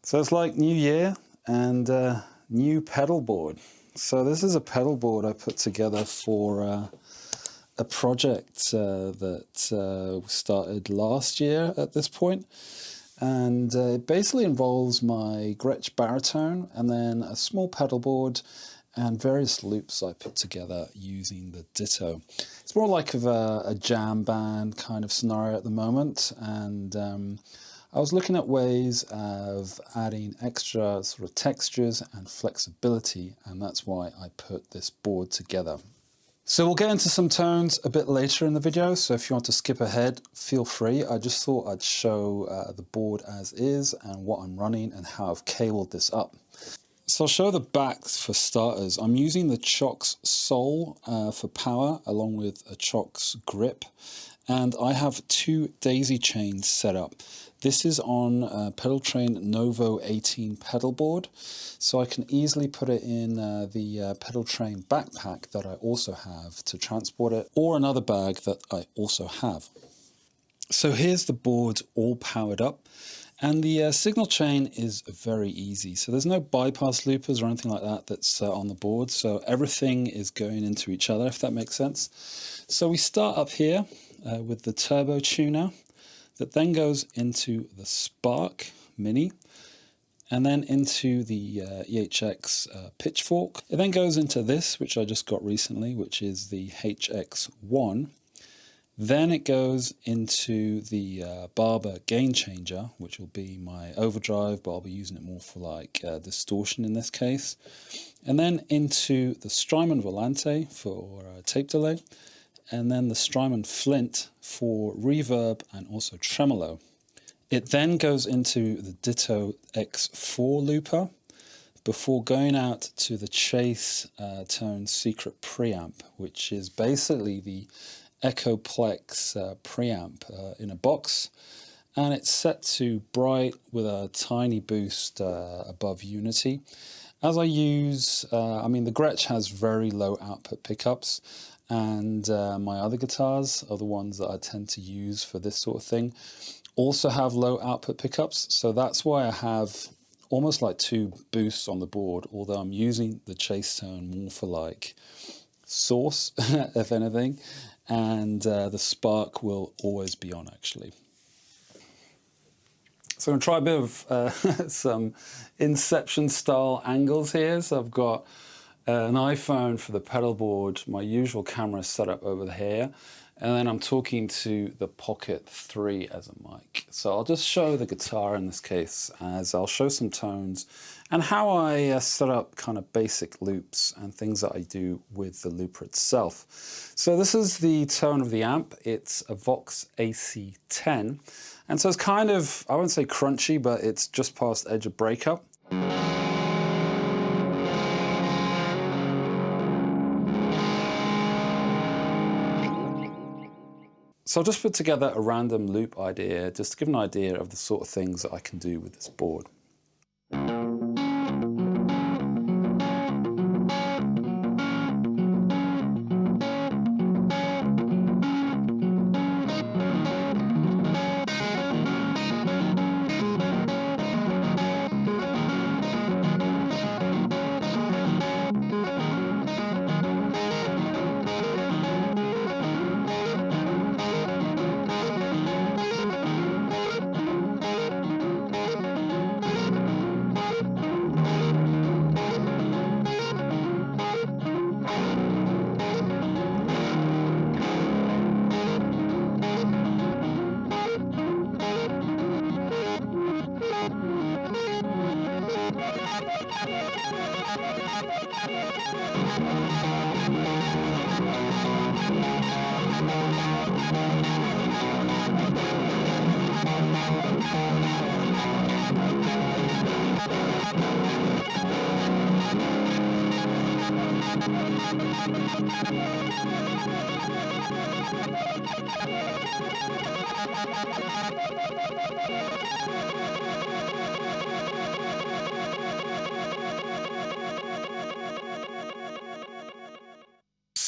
So it's like New Year and new pedal board. So this is a pedal board I put together for a project that started last year at this point. And it basically involves my Gretsch Baritone and then a small pedal board and various loops I put together using the Ditto. It's more like a jam band kind of scenario at the moment, and I was looking at ways of adding extra sort of textures and flexibility, and that's why I put this board together. So we'll get into some tones a bit later in the video, so if you want to skip ahead, feel free. I just thought I'd show the board as is and what I'm running and how I've cabled this up. So I'll show the backs for starters. I'm using the Cioks SOL for power along with a Cioks grip, and I have two daisy chains set up. This is on Pedal Train Novo 18 pedal board, so I can easily put it in the Pedal Train backpack that I also have to transport it, or another bag that I also have. So here's the board all powered up, and the signal chain is very easy. So there's no bypass loopers or anything like that that's on the board, so everything is going into each other, if that makes sense. So we start up here with the turbo tuner, that then goes into the Spark Mini, and then into the EHX Pitchfork. It then goes into this, which I just got recently, which is the HX One. Then it goes into the Barber Gainchanger, which will be my overdrive, but I'll be using it more for like distortion in this case. And then into the Strymon Volante for tape delay. And then the Strymon Flint for reverb and also tremolo. It then goes into the Ditto X4 looper before going out to the Chase Tone Secret Preamp, which is basically the Echoplex preamp in a box, and it's set to bright with a tiny boost above unity. As I use, I mean the Gretsch has very low output pickups, and my other guitars are the ones that I tend to use for this sort of thing, also have low output pickups, so that's why I have almost like two boosts on the board, although I'm using the Chase Tone more for like source, if anything, and the Spark will always be on actually. So I'm going to try a bit of some Inception style angles here. So I've got an iPhone for the pedal board, my usual camera set up over here, and then I'm talking to the Pocket 3 as a mic. So I'll just show the guitar in this case, as I'll show some tones and how I set up kind of basic loops and things that I do with the looper itself. So this is the tone of the amp. It's a VOX AC10, and so it's kind of, I won't say crunchy, but it's just past edge of breakup. So I'll just put together a random loop idea, just to give an idea of the sort of things that I can do with this board.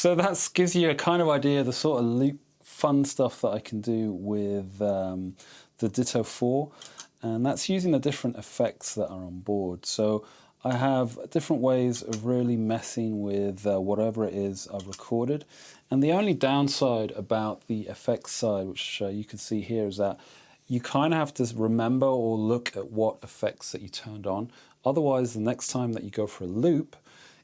So that gives you a kind of idea of the sort of loop fun stuff that I can do with the Ditto 4. and that's using the different effects that are on board. So I have different ways of really messing with whatever it is I've recorded. And the only downside about the effects side, which you can see here, is that you kind of have to remember or look at what effects that you turned on. Otherwise, the next time that you go for a loop,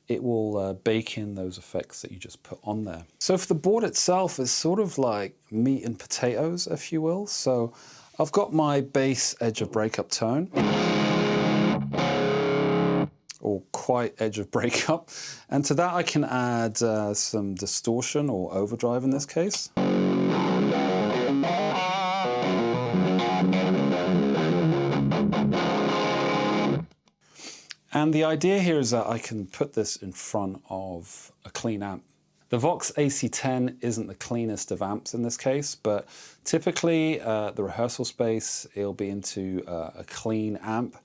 it will bake in those effects that you just put on there. So for the board itself, it's sort of like meat and potatoes, if you will. So I've got my bass edge of breakup tone, or quite edge of breakup. And to that I can add some distortion or overdrive in this case. And the idea here is that I can put this in front of a clean amp. The VOX AC10 isn't the cleanest of amps in this case, but typically the rehearsal space, it'll be into a clean amp.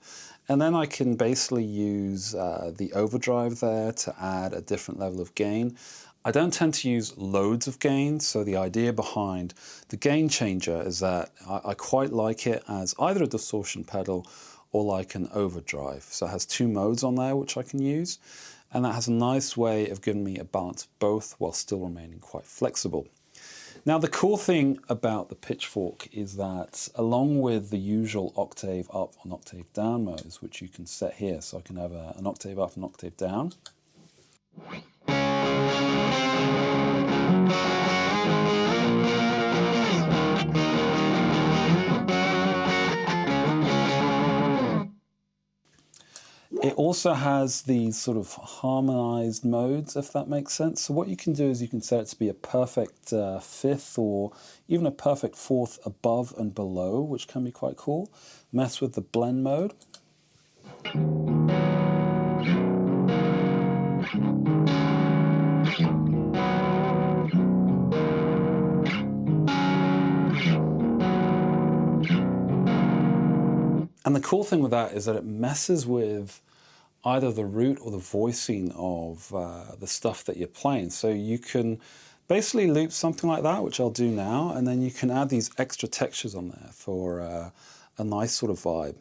And then I can basically use the overdrive there to add a different level of gain. I don't tend to use loads of gain, so the idea behind the Gainchanger is that I quite like it as either a distortion pedal or like an overdrive. So it has two modes on there which I can use, and that has a nice way of giving me a balance of both while still remaining quite flexible. Now the cool thing about the Pitchfork is that along with the usual octave up and octave down modes, which you can set here, so I can have an octave up and octave down. It also has these sort of harmonized modes, if that makes sense. So what you can do is you can set it to be a perfect fifth or even a perfect fourth above and below, which can be quite cool. Mess with the blend mode. And the cool thing with that is that it messes with either the root or the voicing of the stuff that you're playing. So you can basically loop something like that, which I'll do now, and then you can add these extra textures on there for a nice sort of vibe.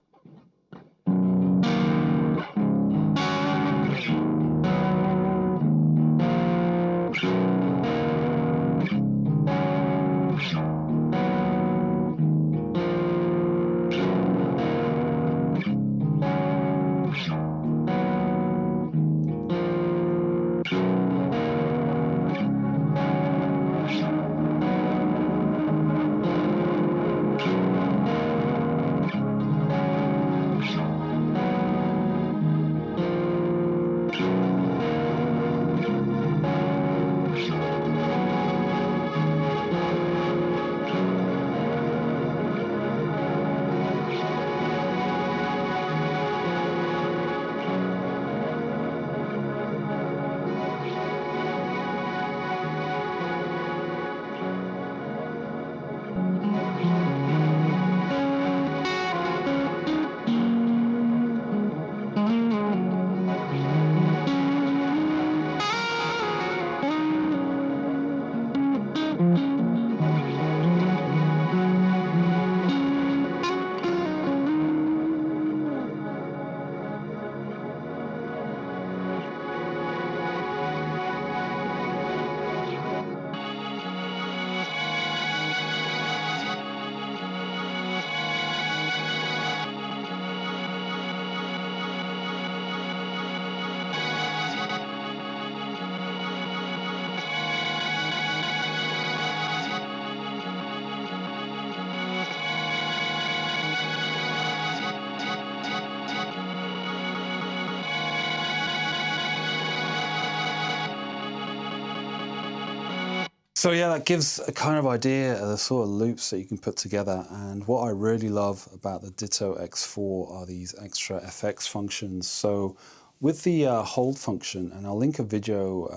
So yeah, that gives a kind of idea of the sort of loops that you can put together. And what I really love about the Ditto X4 are these extra FX functions. So with the hold function, and I'll link a video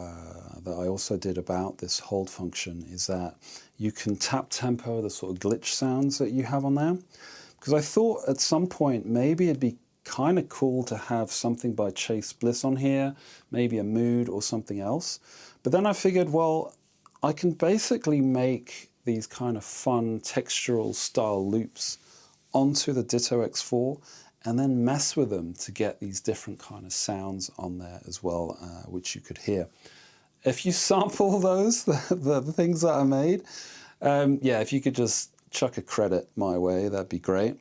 that I also did about this hold function, is that you can tap tempo the sort of glitch sounds that you have on there. Because I thought at some point maybe it'd be kind of cool to have something by Chase Bliss on here, maybe a mood or something else. But then I figured, well, I can basically make these kind of fun textural style loops onto the Ditto X4 and then mess with them to get these different kind of sounds on there as well, which you could hear. If you sample those, the things that I made, yeah, if you could just chuck a credit my way, that'd be great.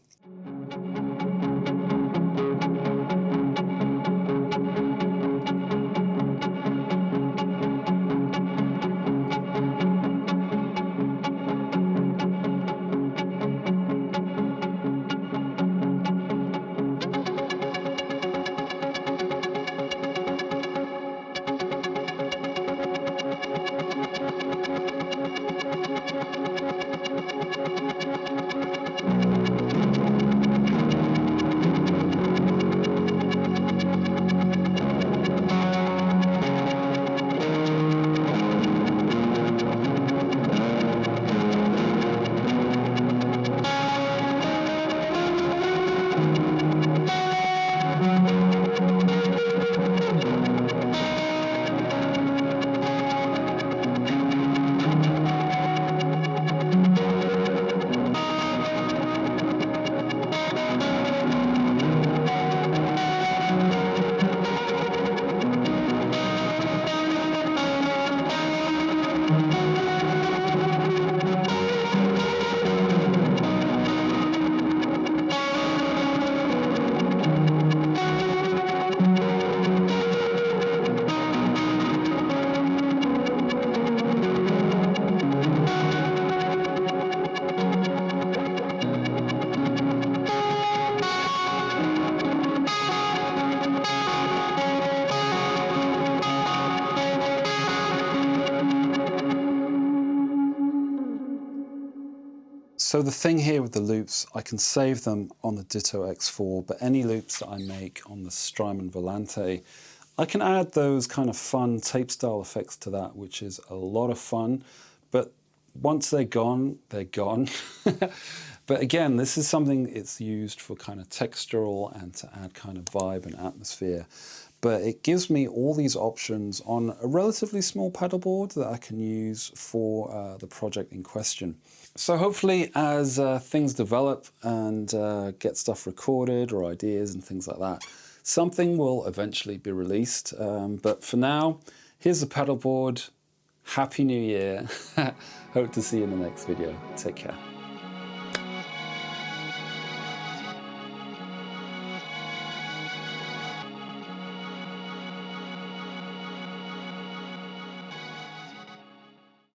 So the thing here with the loops, I can save them on the Ditto X4, but any loops that I make on the Strymon Volante, I can add those kind of fun tape style effects to that, which is a lot of fun. But once they're gone, they're gone. But again, this is something it's used for kind of textural and to add kind of vibe and atmosphere. But it gives me all these options on a relatively small pedalboard that I can use for the project in question. So hopefully as things develop and get stuff recorded or ideas and things like that, something will eventually be released. But for now, here's the pedalboard. Happy New Year. Hope to see you in the next video. Take care.